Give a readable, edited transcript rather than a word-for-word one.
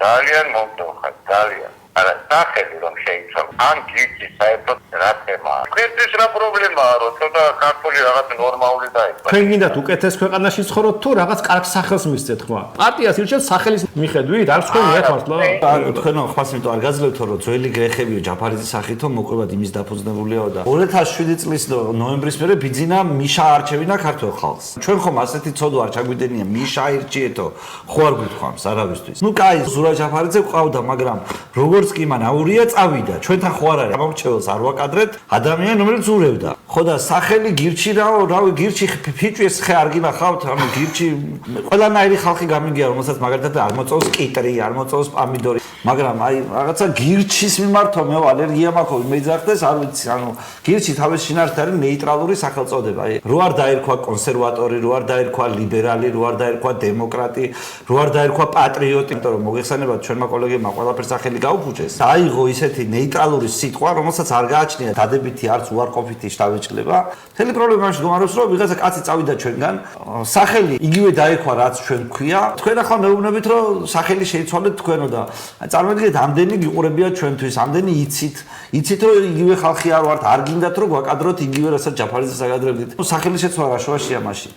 ძალიან მომდოხარ, ძალიან. არა, სახელი რომ შეიცვალა. ან გიჩი საერთოდ რა თემაა. ქვეყნის რა პრობლემაა, რომ ცოტა ქართული რაღაც ნორმალური დაიწყო. თქვენ გინდათ უკეთეს ქვეყანაში ცხოვროთ თუ რაღაც კარგ სახელს მისცეთ ხმა? პარტიას ირჩევს სახელის მიხედვით, არ თქვენიათ მართლა? თქვენ ხმას იმიტომ არ გაძლევთ რომ ძველი გრეხებიო ჯაფარიძის სახითო მოკვებად იმის დაფუძნებულიაო და 2007 წლის ნოემბრის მერე ბიძინა მიშა არჩევინა ქართულ ხალხს. ჩვენ ხომ ასეთი ცოდვა არ ჩაგვიდენია მიშა ირჩიეთო, ხო არ გვითხოვს არავისთვის. ნუ კაი, ზურა ჯაფარიძე ყავდა, მაგრამ როგორც კი მან აურია წავიდა. ჩვენთან ხო არ არის ამორჩეველს არ ვაკადრეთ, ადამიანი რომელიც ურევდა. ხო და სახელი გირჩი რავი გირჩი ფიჭვის ხე არ გინახავთ, ანუ გირჩი ყველანაირი ხალხი გამიგია, რომელსაც მაგალითად არ მოწოვს კიტრი, არ მოწოვს პამიდორი, მაგრამ აი რაღაცა გირჩის მიმართო მე ალერგია მაქვს, მე ძახდეს, არ ვიცი, ანუ გირჩი თავის შინაარსით არის ნეიტრალური სახელწოდება. აი რო არ დაერქვა კონსერვატორი, რო არ დაერქვა ლიბერალი, რო არ დაერქვა დემოკრატი, რო არ დაერქვა პატრიოტი, იმიტომ რომ მოგეხსენებათ ჩვენმა კოლეგებმა ყველაფერს სახელი გაუფუჭეს. აიღო ისეთი ნეიტრალური სიტყვა, რომელსაც არ გააჩნია დადებითი არც უარყოფითი შთაბეჭდილება. მთელი პრობლემა მაშინ გომარობს, რომ ვიღაცა კაცი წავიდა ჩვენგან, სახელი იგივე დაერქვა, რაც ჩვენ გვქვია. თქვენ ახლა მეუბნებით, რომ სახელი შეიცვალეთ თქვენო და წარმოიდგინეთ, ამდენი გიყურებია ჩვენთვის, ამდენი იცით, რომ იგივე ხალხი არ ვართ, არ გინდათ რომ გვაკადროთ იგივე, რასაც ჯაფარიძეს აკადრებდით. სახელი შეცვალა რა შუაშია მაშინ.